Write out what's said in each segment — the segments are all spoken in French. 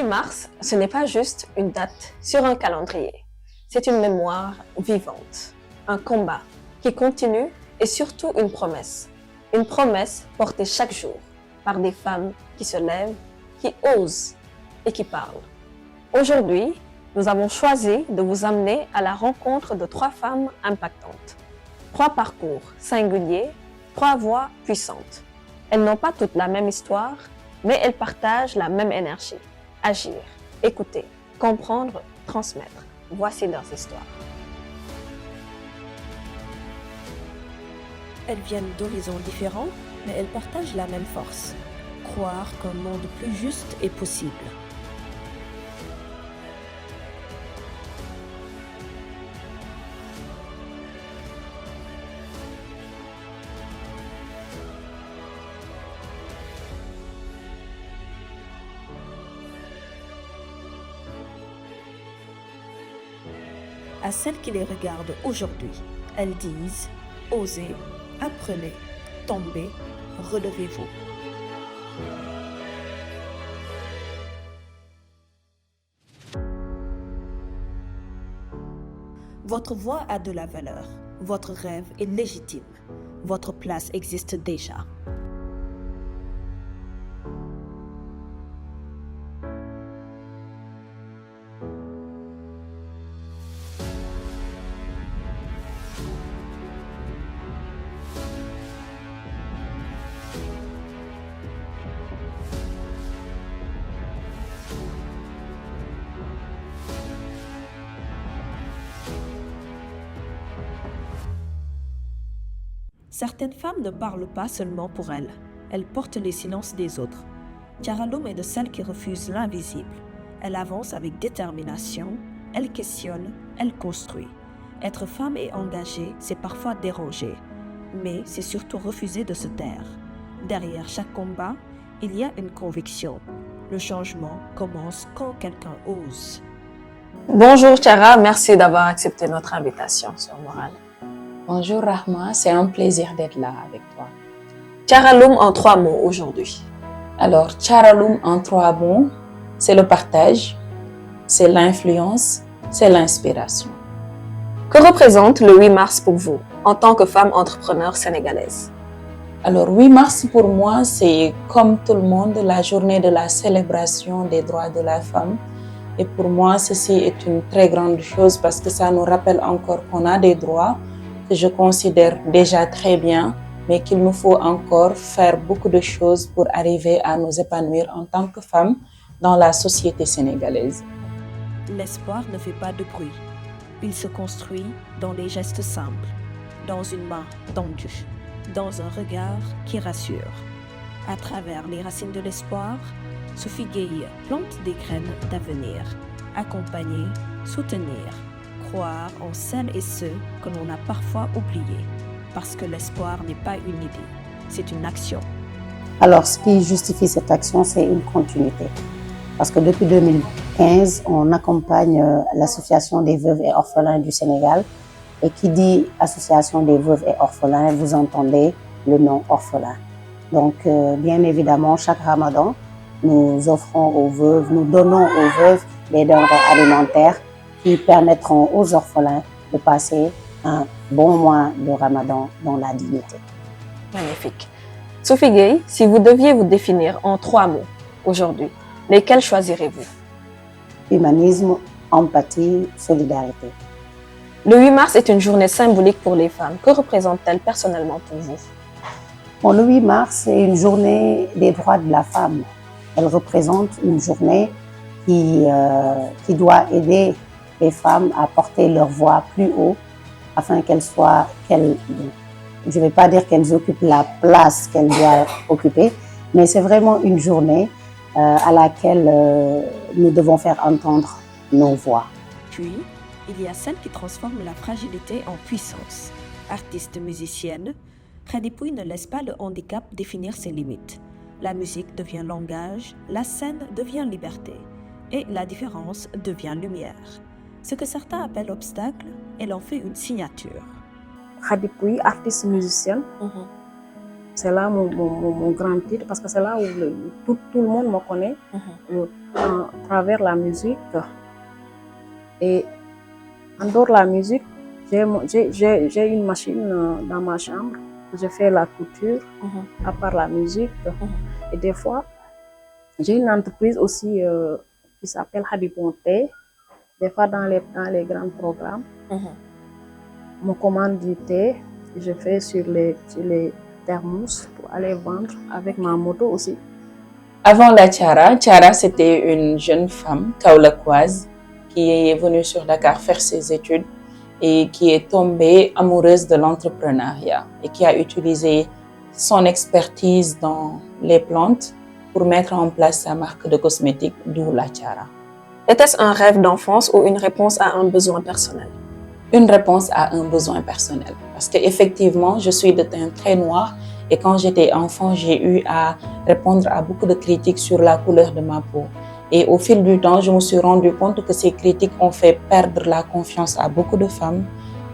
mars, ce n'est pas juste une date sur un calendrier. C'est une mémoire vivante, un combat qui continue et surtout une promesse. Une promesse portée chaque jour par des femmes qui se lèvent, qui osent et qui parlent. Aujourd'hui, nous avons choisi de vous amener à la rencontre de 3 femmes impactantes. 3 parcours singuliers, 3 voix puissantes. Elles n'ont pas toutes la même histoire, mais elles partagent la même énergie. Agir, écouter, comprendre, transmettre. Voici leurs histoires. Elles viennent d'horizons différents, mais elles partagent la même force. Croire qu'un monde plus juste est possible. À celles qui les regardent aujourd'hui, elles disent « Osez, apprenez, tombez, relevez-vous ». Votre voix a de la valeur, votre rêve est légitime, votre place existe déjà. Certaines femmes ne parlent pas seulement pour elles, elles portent les silences des autres. Thiara Loum est de celles qui refusent l'invisible. Elle avance avec détermination, elle questionne, elle construit. Être femme et engagée, c'est parfois déranger, mais c'est surtout refuser de se taire. Derrière chaque combat, il y a une conviction. Le changement commence quand quelqu'un ose. Bonjour Thiara, merci d'avoir accepté notre invitation sur Morale. Bonjour Rahma, c'est un plaisir d'être là avec toi. Thiara Loum en 3 mots aujourd'hui. Alors, Thiara Loum en 3 mots, c'est le partage, c'est l'influence, c'est l'inspiration. Que représente le 8 mars pour vous, en tant que femme entrepreneur sénégalaise? Alors, 8 mars pour moi, c'est comme tout le monde, la journée de la célébration des droits de la femme. Et pour moi, ceci est une très grande chose parce que ça nous rappelle encore qu'on a des droits, que je considère déjà très bien, mais qu'il nous faut encore faire beaucoup de choses pour arriver à nous épanouir en tant que femmes dans la société sénégalaise. L'espoir ne fait pas de bruit. Il se construit dans les gestes simples, dans une main tendue, dans un regard qui rassure. À travers les racines de l'espoir, Sophie Gueye plante des graines d'avenir. Accompagner, soutenir, croire en celles et ceux que l'on a parfois oubliés. Parce que l'espoir n'est pas une idée, c'est une action. Alors, ce qui justifie cette action, c'est une continuité. Parce que depuis 2015, on accompagne l'Association des veuves et orphelins du Sénégal. Et qui dit Association des veuves et orphelins, vous entendez le nom orphelin. Donc, bien évidemment, chaque Ramadan, nous offrons aux veuves, nous donnons aux veuves des denrées alimentaires qui permettront aux orphelins de passer un bon mois de Ramadan dans la dignité. Magnifique. Sophie Gueye, si vous deviez vous définir en 3 mots aujourd'hui, lesquels choisirez-vous? Humanisme, empathie, solidarité. Le 8 mars est une journée symbolique pour les femmes. Que représente-t-elle personnellement pour vous? Bon, le 8 mars, c'est une journée des droits de la femme. Elle représente une journée qui doit aider les femmes à porter leur voix plus haut afin je ne vais pas dire qu'elles occupent la place qu'elles doivent occuper, mais c'est vraiment une journée à laquelle nous devons faire entendre nos voix. Puis, il y a celle qui transforme la fragilité en puissance. Artiste musicienne, Khady Pouye ne laisse pas le handicap définir ses limites. La musique devient langage, la scène devient liberté, et la différence devient lumière. Ce que certains appellent obstacle, elle en fait une signature. Khady Pouye, artiste musicienne, c'est là mon grand titre parce que c'est là où tout le monde me connaît. à travers la musique. Et en dehors de la musique, j'ai une machine dans ma chambre. Je fais la couture à part la musique. Et des fois, j'ai une entreprise aussi qui s'appelle Hadi Ponté. Des fois, dans les grands programmes, on me commande du thé. Je fais sur les thermos pour aller vendre avec ma moto aussi. Avant la Tiara, c'était une jeune femme kaolackoise qui est venue sur Dakar faire ses études et qui est tombée amoureuse de l'entrepreneuriat et qui a utilisé son expertise dans les plantes pour mettre en place sa marque de cosmétiques, d'où la Tiara. Était-ce un rêve d'enfance ou une réponse à un besoin personnel? Une réponse à un besoin personnel. Parce qu'effectivement, je suis de teint très noir et quand j'étais enfant, j'ai eu à répondre à beaucoup de critiques sur la couleur de ma peau. Et au fil du temps, je me suis rendu compte que ces critiques ont fait perdre la confiance à beaucoup de femmes.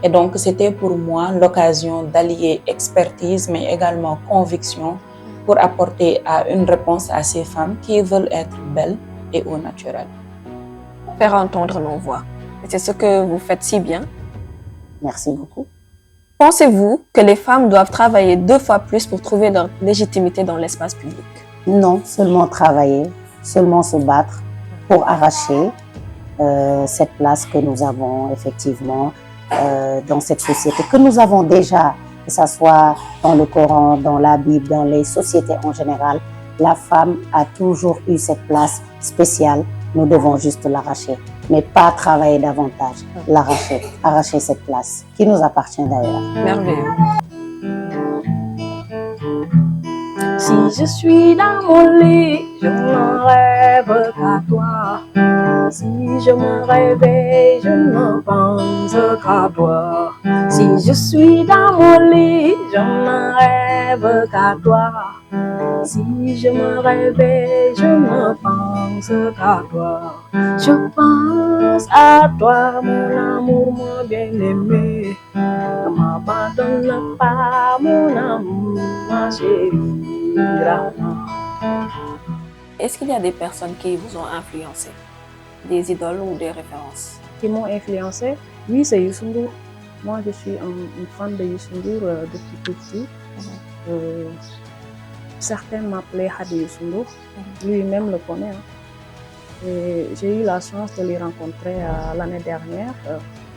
Et donc, c'était pour moi l'occasion d'allier expertise, mais également conviction pour apporter une réponse à ces femmes qui veulent être belles et au naturel. Faire entendre nos voix. Et c'est ce que vous faites si bien. Merci beaucoup. Pensez-vous que les femmes doivent travailler 2 fois plus pour trouver leur légitimité dans l'espace public? Non, seulement travailler, seulement se battre pour arracher cette place que nous avons effectivement dans cette société, que nous avons déjà, que ce soit dans le Coran, dans la Bible, dans les sociétés en général. La femme a toujours eu cette place spéciale. Nous devons juste l'arracher, mais pas travailler davantage, l'arracher, arracher cette place qui nous appartient d'ailleurs. Merveilleux. Si je suis dans mon lit, je n'en rêve qu'à toi. Si je me réveille, je ne pense qu'à toi. Si je suis dans mon lit, je n'en rêve qu'à toi. Si je me réveille, je ne pense qu'à toi. Je pense à toi, mon amour, mon bien-aimé. Ne m'abandonne pas, mon amour, ma chérie. Est-ce qu'il y a des personnes qui vous ont influencé? Des idoles ou des références? Qui m'ont influencé? Oui, c'est Youssou N'Dour. Moi, je suis une fan de Youssou N'Dour depuis tout petit. Certains m'appelaient Hadi Youssou N'Dour. Lui-même le connaît. Et j'ai eu la chance de le rencontrer l'année dernière,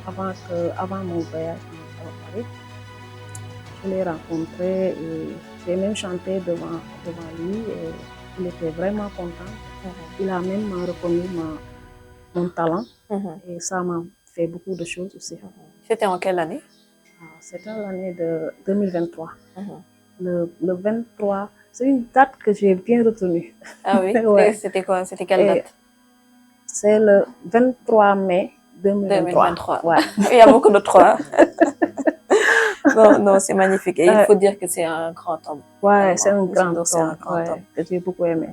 avant mon voyage à Paris. Je l'ai rencontré et j'ai même chanté devant lui et il était vraiment content. Il a même reconnu mon talent et ça m'a fait beaucoup de choses aussi. C'était en quelle année? C'était l'année de 2023. Le 23, c'est une date que j'ai bien retenue. Ah oui? Ouais. Et c'était quoi? C'était quelle date? C'est le 23 mai 2023. Ouais. Il y a beaucoup de 3. Non, c'est magnifique. Et il faut dire que c'est un grand homme. Ouais, c'est un grand homme homme que j'ai beaucoup aimé.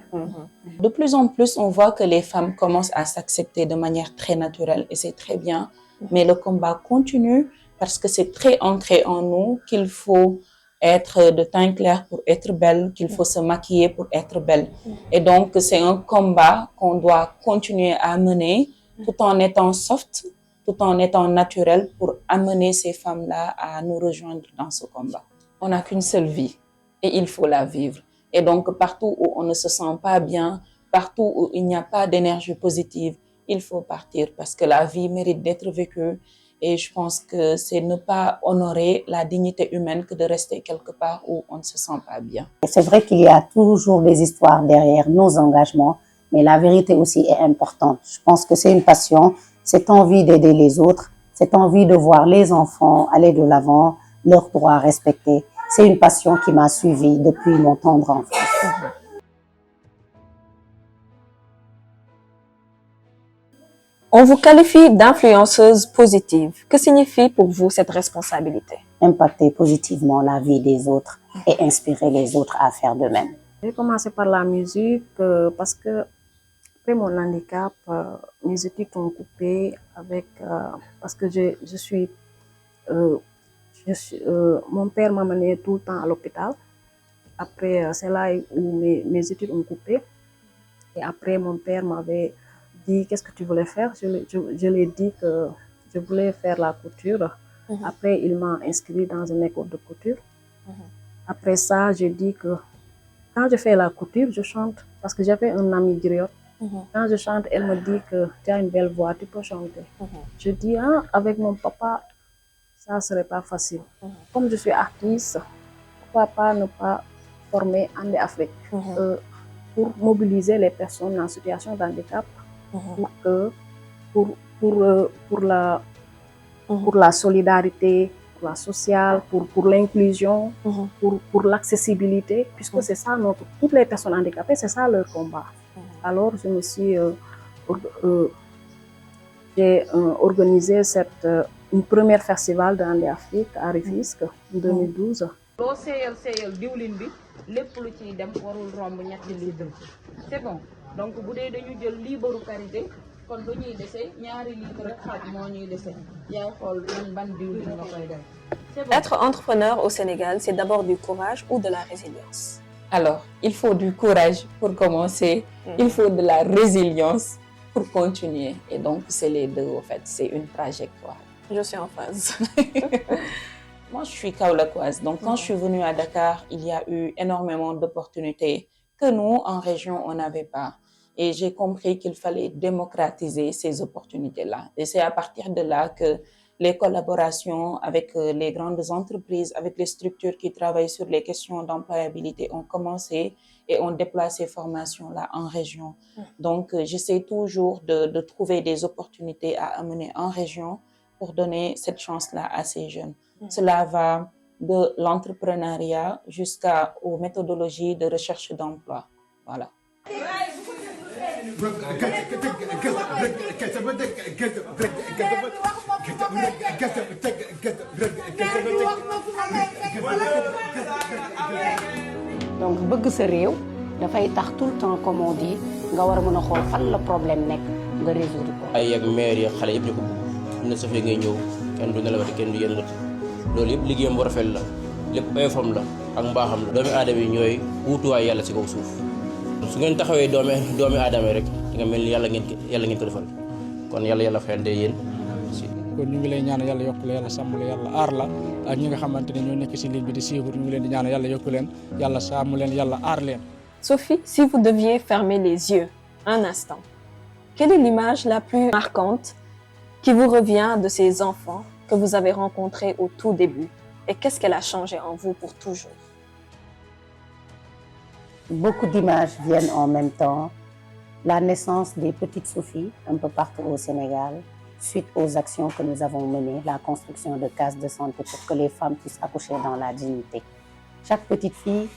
De plus en plus, on voit que les femmes commencent à s'accepter de manière très naturelle et c'est très bien. Mais le combat continue parce que c'est très ancré en nous qu'il faut être de teint clair pour être belle, qu'il faut se maquiller pour être belle. Et donc, c'est un combat qu'on doit continuer à mener tout en étant soft, tout en étant naturel pour amener ces femmes-là à nous rejoindre dans ce combat. On n'a qu'une seule vie et il faut la vivre. Et donc, partout où on ne se sent pas bien, partout où il n'y a pas d'énergie positive, il faut partir parce que la vie mérite d'être vécue. Et je pense que c'est ne pas honorer la dignité humaine que de rester quelque part où on ne se sent pas bien. C'est vrai qu'il y a toujours des histoires derrière nos engagements, mais la vérité aussi est importante. Je pense que c'est une passion, cette envie d'aider les autres, cette envie de voir les enfants aller de l'avant, leurs droits respectés. C'est une passion qui m'a suivie depuis mon tendre enfance. On vous qualifie d'influenceuse positive. Que signifie pour vous cette responsabilité? Impacter positivement la vie des autres et inspirer les autres à faire de même. J'ai commencé par la musique parce que après mon handicap, mes études ont coupé parce que mon père m'a mené tout le temps à l'hôpital. Après, c'est là où mes études ont coupé. Et après, mon père m'avait dit, qu'est-ce que tu voulais faire? Je lui ai dit que je voulais faire la couture. Après, il m'a inscrit dans une école de couture. Après ça, j'ai dit que quand je fais la couture, je chante. Parce que j'avais un ami griot. Quand je chante, elle me dit que tu as une belle voix, tu peux chanter. Je dis, ah, avec mon papa, ça ne serait pas facile. Comme je suis artiste, pourquoi pas ne pas former Andé Afrique pour mobiliser les personnes en situation de handicap pour la solidarité, pour la sociale, pour l'inclusion, pour l'accessibilité, puisque c'est ça toutes les personnes handicapées, c'est ça leur combat. Alors, je me suis j'ai organisé une première festival d'Andé Afrique à Rufisque en 2012. C'est bon. Donc, bu dee dañu jël liibaru karité kon bu ñuy dese ñaari litre rek xaaj moo ñuy dese yaay xool ban diwlin nga koy def. Être entrepreneur au Sénégal, c'est d'abord du courage ou de la résilience? Alors, il faut du courage pour commencer, il faut de la résilience pour continuer. Et donc, c'est les deux, en fait, c'est une trajectoire. Je suis en phase. Moi, je suis kaolackoise. Donc, quand je suis venue à Dakar, il y a eu énormément d'opportunités que nous, en région, on n'avait pas. Et j'ai compris qu'il fallait démocratiser ces opportunités-là. Et c'est à partir de là que les collaborations avec les grandes entreprises, avec les structures qui travaillent sur les questions d'employabilité ont commencé et ont déployé ces formations-là en région. Donc, j'essaie toujours de trouver des opportunités à amener en région pour donner cette chance-là à ces jeunes. Cela va de l'entrepreneuriat jusqu'aux méthodologies de recherche d'emploi. Voilà. Donc bëgg sa réew dafay tax tout le temps comme on dit nga war a mën a xool fan la problème nekk nga résoudre ko. ay ak maire yi xale yëpp ñu ko bëgg ne safee ngay ñëw kenn du nelawati kenn du yëndati loolu yëpp liggéeyam bu rafet la lépp oyofam la ak mbaaxam la doomi aadama yi ñooy wuutuwaay yàlla ci kaw suuf su ngeen taxawee doomi aadama rek di nga mel ni yàlla ngeen ko defal kon yàlla fayal de yéen kon ñu ngi lay ñaan yàlla yokk la yàlla sàmm la yàlla aar la ak ñi nga xamante ne ñoo nekk ci ligne bi di suivre ñu ngi leen di ñaan yàlla yokk leen yàlla sàmm leen yàlla aar leen. Sophie, si vous deviez fermer les yeux un instant, quelle est l'image la plus marquante qui vous revient de ces enfants que vous avez rencontrés au tout début? Et qu'est-ce qu'elle a changé en vous pour toujours? Beaucoup d'images viennent en même temps. La naissance des petites Sophies un peu partout au Sénégal, suite aux actions que nous avons menées, la construction de cases de santé pour que les femmes puissent accoucher dans la dignité. Chaque petite fille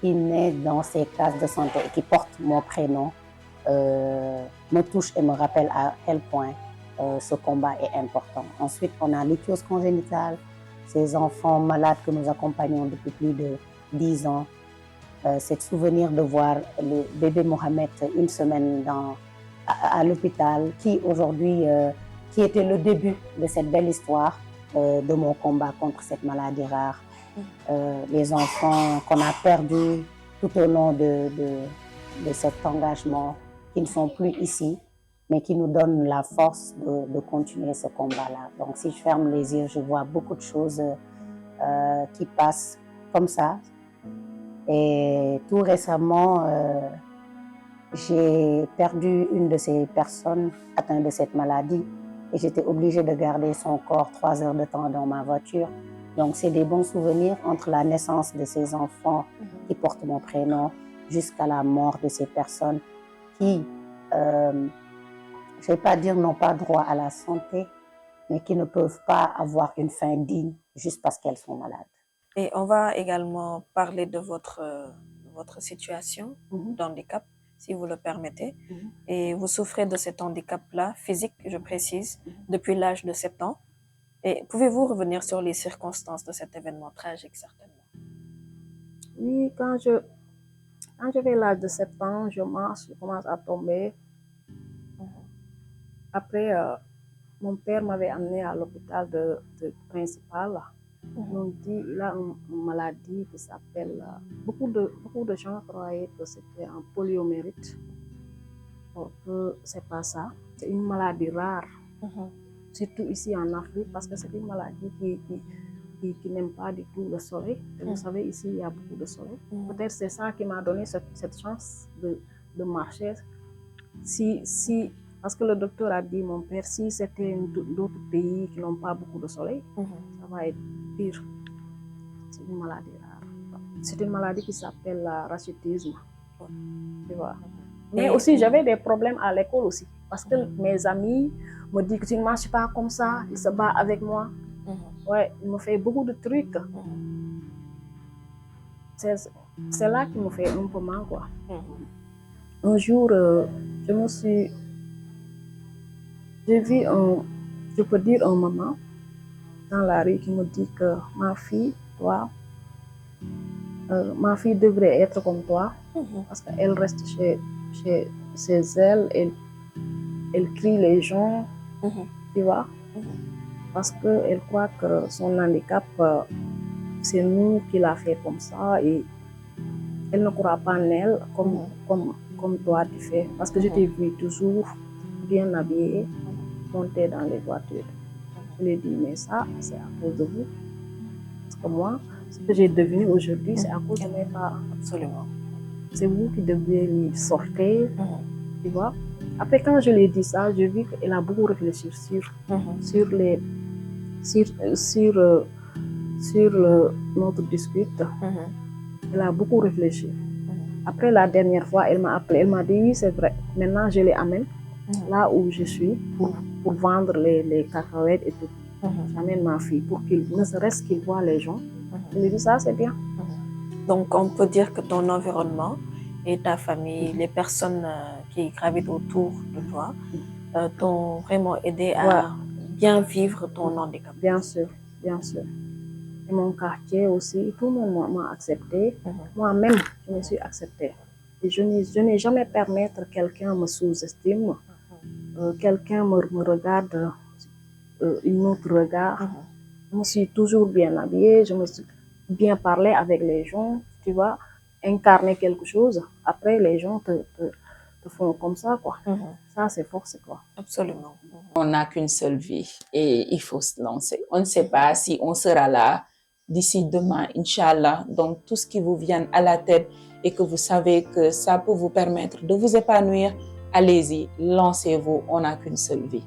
qui naît dans ces cases de santé et qui porte mon prénom me touche et me rappelle à quel point ce combat est important. Ensuite, on a l'ichthyose congénitale, ces enfants malades que nous accompagnons depuis plus de 10 ans. C'est souvenir de voir le bébé Mohamed une semaine à l'hôpital, qui aujourd'hui, qui était le début de cette belle histoire de mon combat contre cette maladie rare. Les enfants qu'on a perdus tout au long de cet engagement, qui ne sont plus ici, mais qui nous donnent la force de continuer ce combat-là. Donc si je ferme les yeux, je vois beaucoup de choses qui passent comme ça. Et tout récemment, j'ai perdu une de ces personnes atteintes de cette maladie et j'étais obligée de garder son corps 3 heures de temps dans ma voiture. Donc c'est des bons souvenirs entre la naissance de ces enfants qui portent mon prénom jusqu'à la mort de ces personnes qui, je ne vais pas dire n'ont pas droit à la santé, mais qui ne peuvent pas avoir une fin digne juste parce qu'elles sont malades. Et on va également parler de votre situation d'handicap, si vous le permettez. Et vous souffrez de cet handicap-là, physique, je précise, depuis l'âge de 7 ans. Et pouvez-vous revenir sur les circonstances de cet événement tragique, certainement? Oui, quand j'avais l'âge de 7 ans, je commence à tomber. Après, mon père m'avait amené à l'hôpital de principal. Ils m'ont dit qu'il a une maladie qui s'appelle... Beaucoup de gens croyaient que c'était un poliomyélite. que c'est pas ça. C'est une maladie rare, surtout ici en Afrique, parce que c'est une maladie qui n'aime pas du tout le soleil. Et vous savez, ici, il y a beaucoup de soleil. Peut-être c'est ça qui m'a donné cette chance de marcher. Parce que le docteur a dit, mon père, si c'était d'autres pays qui n'ont pas beaucoup de soleil, ça va être pire. C'est une maladie rare. C'est une maladie qui s'appelle le rachitisme. Tu vois. Mais aussi, j'avais des problèmes à l'école aussi. Parce que mes amis me disent que tu ne marches pas comme ça, ils se battent avec moi. Ouais, il me fait beaucoup de trucs. C'est là qu'il me fait un peu mal, quoi. Un jour, j'ai vu je peux dire un maman dans la rue qui me dit que ma fille devrait être comme toi, parce qu'elle reste chez elle, elle crie les gens, tu vois, parce qu'elle croit que son handicap, c'est nous qui l'a fait comme ça, et elle ne croit pas en elle comme toi tu fais, parce que je t'ai vu toujours bien habillée, monter dans les voitures. Je lui ai dit, mais ça, c'est à cause de vous. Parce que moi, ce que j'ai devenu aujourd'hui, c'est à cause de mes parents. Absolument. C'est vous qui deviez lui sortir, tu vois. Après, quand je lui ai dit ça, j'ai vu qu'elle a beaucoup réfléchi sur notre discute. Elle a beaucoup réfléchi. Après, la dernière fois, elle m'a appelé, elle m'a dit, oui, c'est vrai. Maintenant, je les amène là où je suis pour vendre les cacahuètes et tout. J'amène ma fille pour ne serait-ce qu'il voit les gens. Je lui ai dit, ça, c'est bien. Donc, on peut dire que ton environnement et ta famille, les personnes qui gravitent autour de toi, t'ont vraiment aidé à bien vivre ton handicap. Bien sûr, bien sûr. Et mon quartier aussi, tout le monde m'a accepté. Moi-même, je me suis acceptée. Et je n'ai jamais permettre que quelqu'un me sous-estime, quelqu'un me regarde un autre regard. Je me suis toujours bien habillée, je me suis bien parlé avec les gens, tu vois, incarner quelque chose. Après, les gens te font comme ça, quoi. Ça, c'est force, quoi. Absolument. On n'a qu'une seule vie et il faut se lancer. On ne sait pas si on sera là d'ici demain, Inch'Allah. Donc, tout ce qui vous vient à la tête et que vous savez que ça peut vous permettre de vous épanouir, allez-y, lancez-vous. On n'a qu'une seule vie.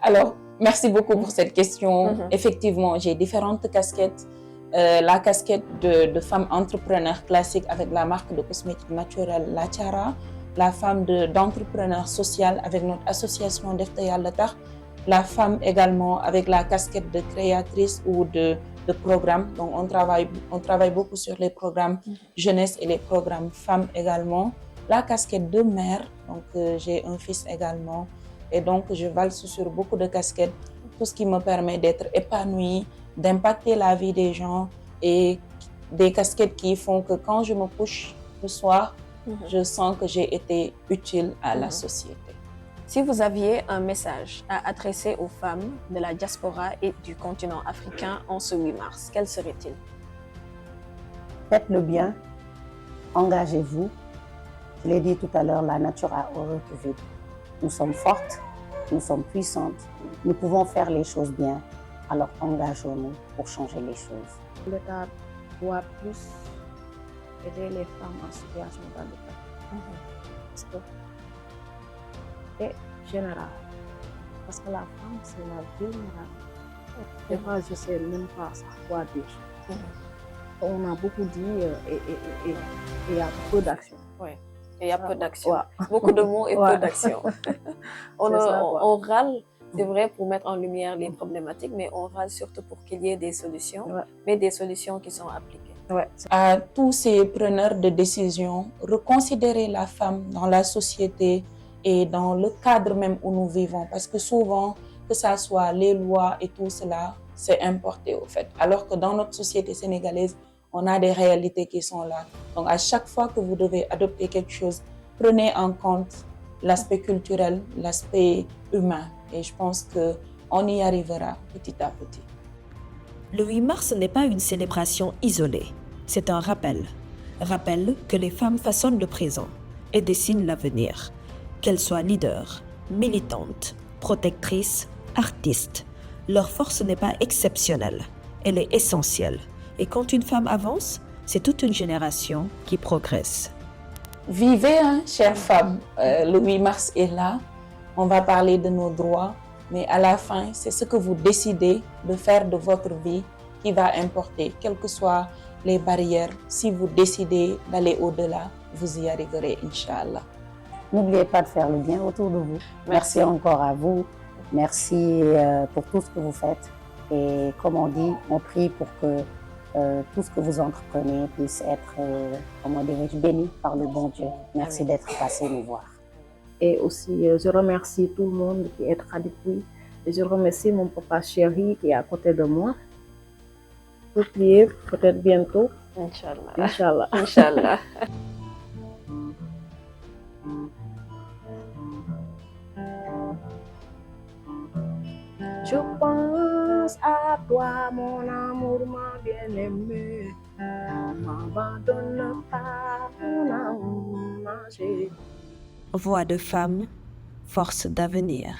Alors, merci beaucoup pour cette question. Effectivement, j'ai différentes casquettes. La casquette de femme entrepreneur classique avec la marque de cosmétiques naturels La Tiara, la femme d'entrepreneur social avec notre association Defte Yalla Takh, la femme également avec la casquette de créatrice ou de programme. Donc, on travaille beaucoup sur les programmes jeunesse et les programmes femmes également. La casquette de mère, donc j'ai un fils également. Et donc, je valse sur beaucoup de casquettes, tout ce qui me permet d'être épanouie, d'impacter la vie des gens et des casquettes qui font que quand je me couche le soir, je sens que j'ai été utile à la société. Si vous aviez un message à adresser aux femmes de la diaspora et du continent africain en ce 8 mars, quel serait-il? Faites le bien, engagez-vous. Je l'ai dit tout à l'heure, la nature a horreur du vide. Nous sommes fortes, nous sommes puissantes, nous pouvons faire les choses bien. Alors engageons-nous pour changer les choses. L'État doit plus aider les femmes en situation d'handicap. Parce que c'est général. Parce que la femme, c'est la vulnérable. Des fois, je ne sais même pas quoi dire. On a beaucoup dit et il y a peu d'action. Oui. Il y a peu d'action. Beaucoup de mots et peu d'action. On râle, c'est vrai, pour mettre en lumière les problématiques, mais on râle surtout pour qu'il y ait des solutions, mais des solutions qui sont appliquées. À tous ces preneurs de décision, reconsidérer la femme dans la société et dans le cadre même où nous vivons, parce que souvent, que ça soit les lois et tout cela, c'est importé au fait. Alors que dans notre société sénégalaise, on a des réalités qui sont là. Donc, à chaque fois que vous devez adopter quelque chose, prenez en compte l'aspect culturel, l'aspect humain. Et je pense qu'on y arrivera petit à petit. Le 8 mars n'est pas une célébration isolée. C'est un rappel. Rappel que les femmes façonnent le présent. et dessinent l'avenir. Qu'elles soient leaders, militantes, protectrices, artistes, leur force n'est pas exceptionnelle, elle est essentielle. Et quand une femme avance, c'est toute une génération qui progresse. Vivez, hein, chères femmes. Le 8 mars est là. On va parler de nos droits, mais à la fin, c'est ce que vous décidez de faire de votre vie qui va importer, quelles que soient les barrières. Si vous décidez d'aller au-delà, vous y arriverez, Inch'Allah. N'oubliez pas de faire le bien autour de vous. Merci encore à vous. Merci pour tout ce que vous faites. Et comme on dit, on prie pour que tout ce que vous entreprenez puisse être, comment dirais-je, béni par le bon Dieu. Merci d'être passé nous voir. Et aussi, je remercie tout le monde qui est à depuis. Et je remercie mon papa chéri qui est à côté de moi. Peut-être bientôt. Inch'Allah. Inch'Allah. Inch'Allah. Je pense à toi, mon amour, ma bien-aimée. M'abandonne pas, mon amour, ma chérie. Voix de femme, force d'avenir.